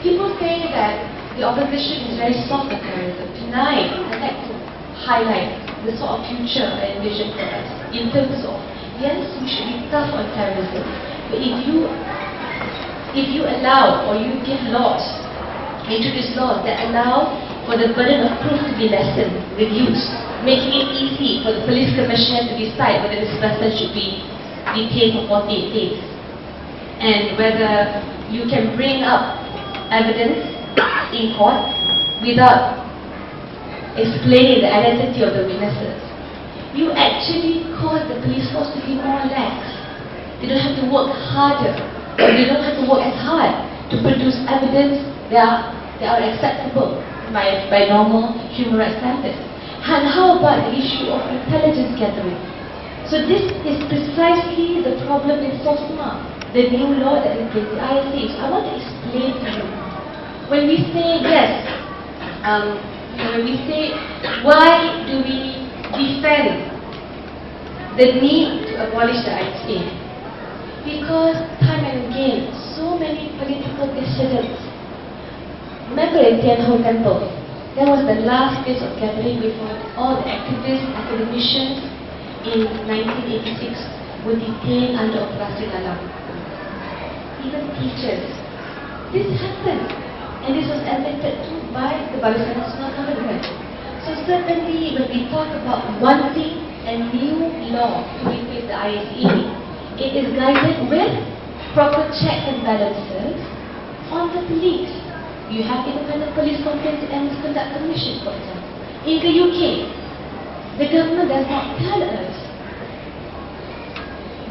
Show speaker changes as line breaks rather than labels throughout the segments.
People say that the opposition is very soft on terrorism. Tonight, I'd like to highlight the sort of future I envision for us in terms of, yes, we should be tough on terrorism, but if you allow or you give laws, introduce laws that allow for the burden of proof to be lessened, reduced, making it easy for the police commissioner to decide whether this person should be detained for 48 days, and whether you can bring up evidence in court without explaining the identity of the witnesses. You actually cause the police force to be more lax. They don't have to work harder, or they don't have to work as hard to produce evidence that are acceptable by normal human rights standards. And how about the issue of intelligence gathering? So this is precisely the problem in SOSMA, the new law that is the ISA. So I want to explain to you. When we say yes, when we say why do we defend the need to abolish the ISA? Because time and again, so many political dissidents. Remember in Tianho Temple, that was the last place of gathering before all the activists, academicians in 1986 were detained under Operasi Dalam. Even teachers. This happened, and this was admitted to by the Barisan Nasional government. So certainly when we talk about wanting a new law to replace the ISA, it is guided with proper checks and balances on the police. You have independent police complaints and misconduct commission, for example. In the UK, the government does not tell us.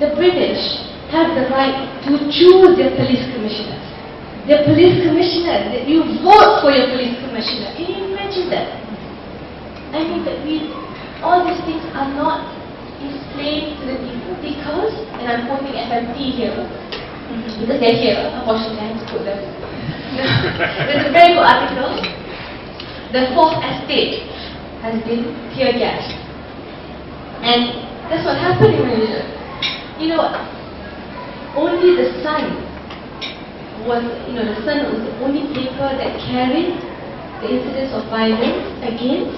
The British have the right to choose their police commissioners. Their police commissioners, that you vote for your police commissioner. Can you imagine that? I mean that all these things are not explained to the people because, and I'm quoting FMP here, because they're here, unfortunately I have to quote them. There's a very good article. The fourth estate has been tear gassed. And that's what happened in Malaysia. You know, only the Sun was, the Sun was the only paper that carried the incidents of violence against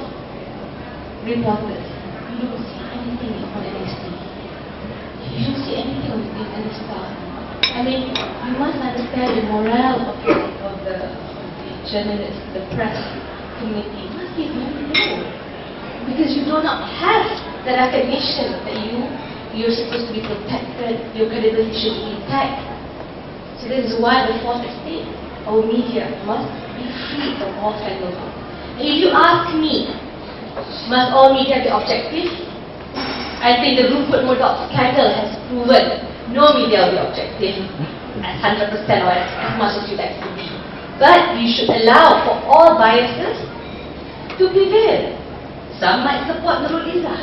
reporters. You don't see anything on NST. You don't see anything on the Star. I mean, you must understand the morale of the journalists, the press community. It must be very low. Because you do not have the recognition that you're supposed to be protected, your credibility should be intact. So this is why the fourth estate, our media, must be free from all scandals. And if you ask me, must all media be objective? I think the Rupert Murdoch scandal has proven no media will be objective at 100% or as much as you like to be. But you should allow for all biases to prevail. Some might support Nurul Izzah,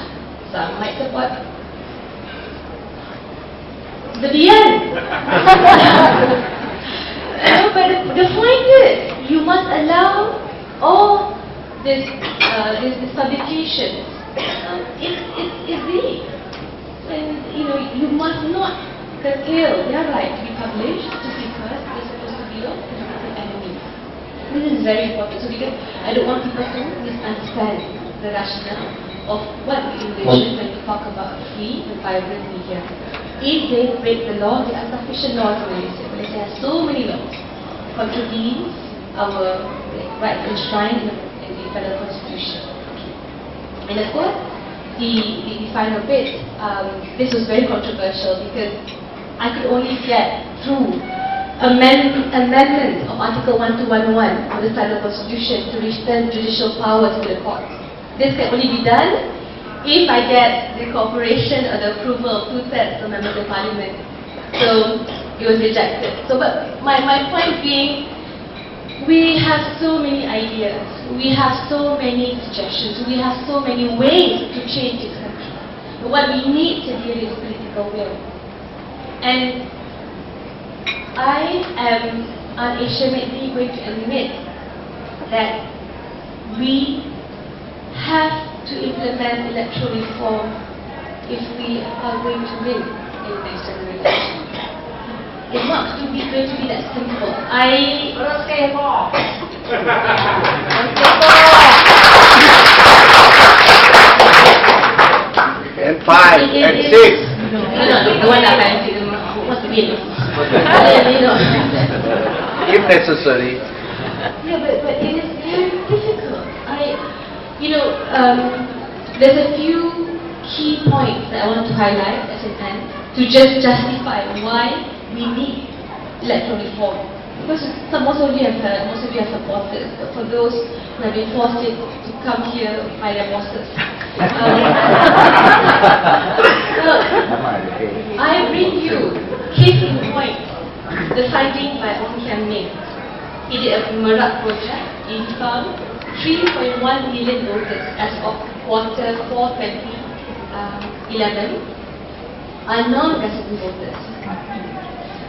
some might support the BN. But the point is, you must allow all this publication. It's really, and you must not curtail their right to be published just because they're supposed to be your political enemies. This is very important. So because I don't want people to misunderstand the rationale of what we envision when we talk about free and vibrant media. If they break the law, there are sufficient laws in Malaysia. Malaysia has so many laws contravenes our right enshrined in the federal constitution. And of course, the final bit, this was very controversial because I could only get through amendment of Article 1211 of the federal constitution to return judicial power to the courts. This can only be done if I get the cooperation or the approval of 2/3 of members of parliament. So it was rejected. So, but my point being, we have so many ideas, we have so many suggestions, we have so many ways to change this country. But what we need to do is political will. And I am unashamedly going to admit that we have to implement electoral reform if we are going to win in the next general election. It's not going to be that simple.
And 5 and 6.
No, the one that I see, what's the meaning?
If necessary.
Yeah, but it is very difficult. There's a few key points that I want to highlight as an end to just justify why we need electoral reform. Because most of you are supporters, but for those who have been forced to come here by their bosses. I bring you case in point, the finding by Ong Kian Ming. He did a Merak project. He found 3.1 million voters as of quarter 4 2011 are non-resident voters.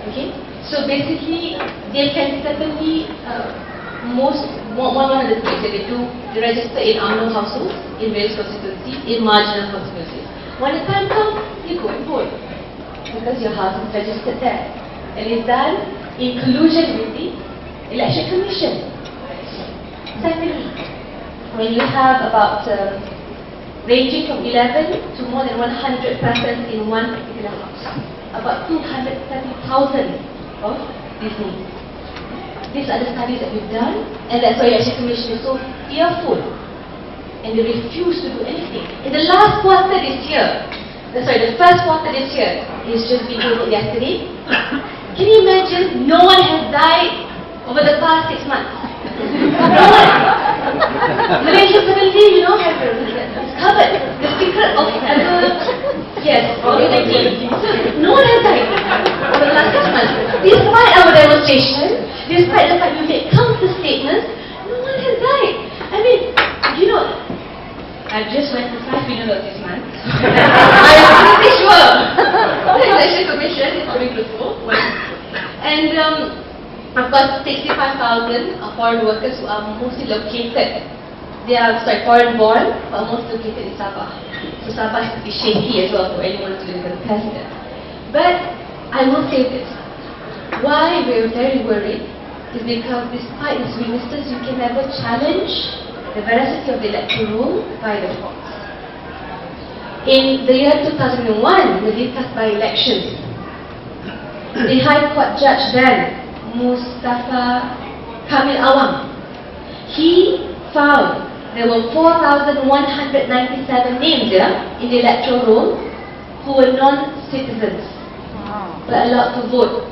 Okay, so basically they can certainly one of the things that they register in UMNO households, in various constituencies, in marginal constituencies. When the time comes, you go and vote because your house is registered there, and it's done in collusion with the Election Commission. Secondly, when you have about ranging from 11 to more than 100 persons in one particular house, about 230,000 of these names. These are the studies that we've done, and that's why the Election Commission is so fearful, and they refuse to do anything. In the last quarter this year, the first quarter this year, it's just been over yesterday. Can you imagine? No one has died over the past 6 months. No one. Malaysia suddenly, has discovered the secret of COVID-19. No one has died over the last 6 months. Despite our demonstration, despite the fact we made countless statements, no one has died. I mean, I just went to 5 funerals this month. I'm pretty sure the Election Commission is going to go. And of course, 65,000 are foreign workers who are mostly located. They are foreign born, but mostly located in Sabah. So Sabah is pretty shaky as well for anyone to live in the president. But I will say this. Why we're very worried is because despite these weaknesses, you can never challenge the veracity of the electoral rule by the courts. In the year 2001, the Likas by-elections, the High Court judge then, Mustafa Kamil Awang, he found there were 4,197 names in the electoral roll who were non-citizens but allowed to vote.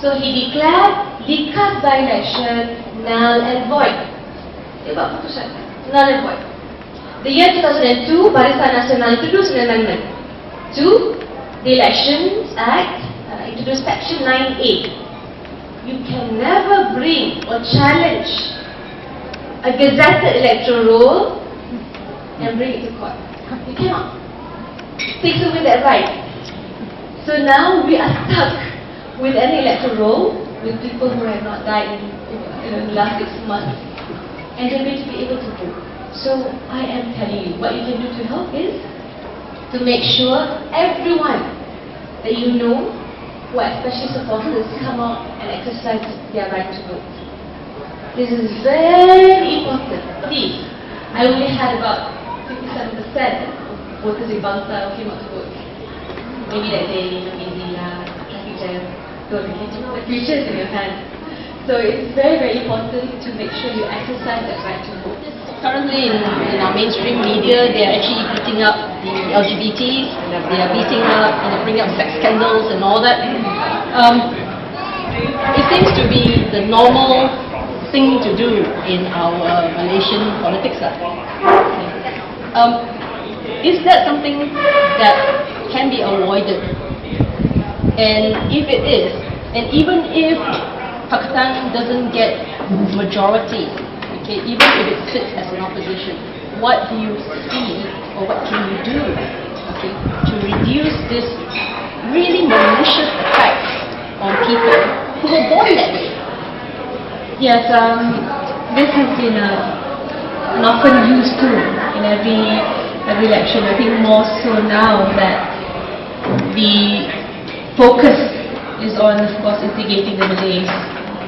So he declared Likas by-election null and void. Buat putusan null and void. The year 2002, Barisan Nasional introduced an amendment to the Elections Act, introduced Section 9A. You can never bring or challenge a gazetted electoral roll and bring it to court. You cannot. It takes away that right. So now we are stuck with any electoral roll with people who have not died in the last 6 months, and they're going to be able to vote. So I am telling you, what you can do to help is to make sure everyone that you know, who are especially supporters, come out and exercise their right to vote. This is very important. Please, I only had about 57% of voters in Bangsa who came out to vote. Maybe that day, easy traffic jam. The future is in your hands. So it's very, very important to make sure you exercise that right to vote.
Currently in our mainstream media, they are actually beating up the LGBTs, they are beating up and bringing up sex scandals and all that. It seems to be the normal thing to do in our Malaysian politics. Is that something that can be avoided? And if it is, and even if Pakistan doesn't get majority, okay, even if it sits as an opposition, what do you see or what can you do, okay, to reduce this really malicious attacks on people who were born that way?
Yes, this has been an often used tool in every election. I think more so now that the focus is on, of course, instigating the Malays,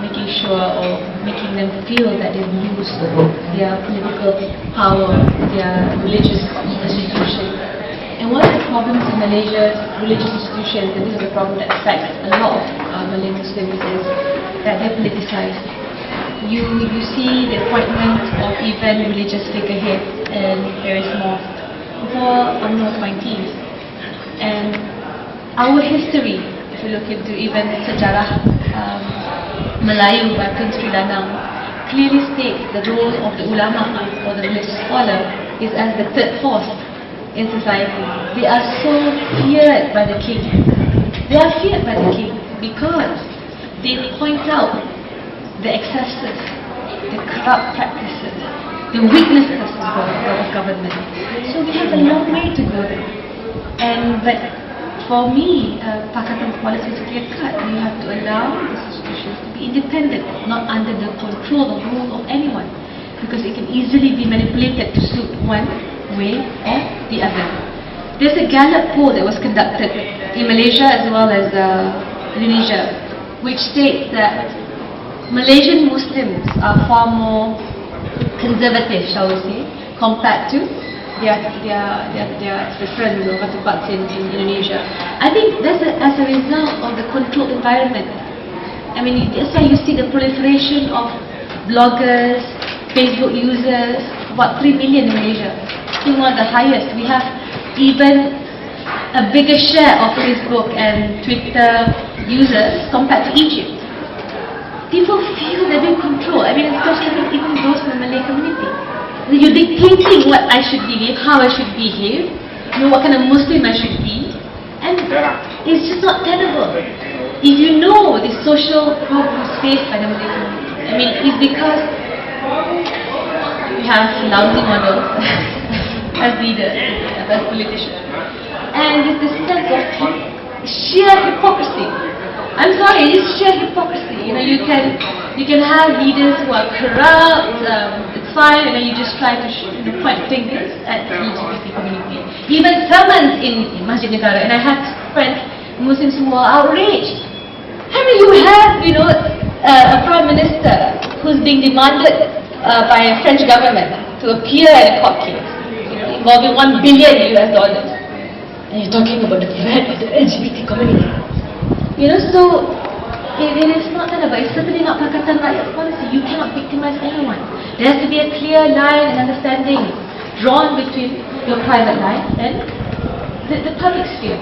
making sure or making them feel that they've used their political power, their religious institutions. And one of the problems in Malaysia's religious institutions, and this is a problem that affects a lot of Malay Muslims, is that they're politicized. You see the appointment of even religious figureheads in various mosques for unknown appointees. And our history, if you look into even sejarah Melayu by Tun Sri Lanang, clearly states the role of the ulama or the religious scholar is as the third force in society. They are so feared by the king. They are feared by the king because they point out the excesses, the corrupt practices, the weaknesses of government. So we have a long way to go there. But for me, Pakatan policy is clear cut. You have to allow these institutions to be independent, not under the control or rule of anyone, because it can easily be manipulated to suit one way or the other. There's a Gallup poll that was conducted in Malaysia as well as Indonesia, which states that Malaysian Muslims are far more conservative, shall we say, compared to their friends or counterparts in Indonesia. I think that's as a result of the controlled environment. I mean, that's why you see the proliferation of bloggers, Facebook users, about 3 million in Malaysia. I think one of the highest. We have even a bigger share of Facebook and Twitter users compared to Egypt. People feel they're being controlled. I mean, especially even those in the Malay community. You're dictating what I should believe, how I should behave, what kind of Muslim I should be, and it's just not tenable. If you know the social problems faced by the Malay community, I mean, it's because we have lousy models as leaders, as politicians, and there's this sense of sheer hypocrisy. I'm sorry, it's sheer hypocrisy. You can have leaders who are corrupt. It's fine. You just try to point fingers at the LGBT community. Even sermons in Masjid Negara, and I have friends, Muslims, who are outraged. I mean, you have a prime minister who's being demanded by a French government to appear in a court case involving $1 billion, and you're talking about the threat of the LGBT community. So it is not that, but it's certainly not Pakatan Rakyat policy. You cannot victimize anyone. There has to be a clear line and understanding drawn between your private life and the public sphere.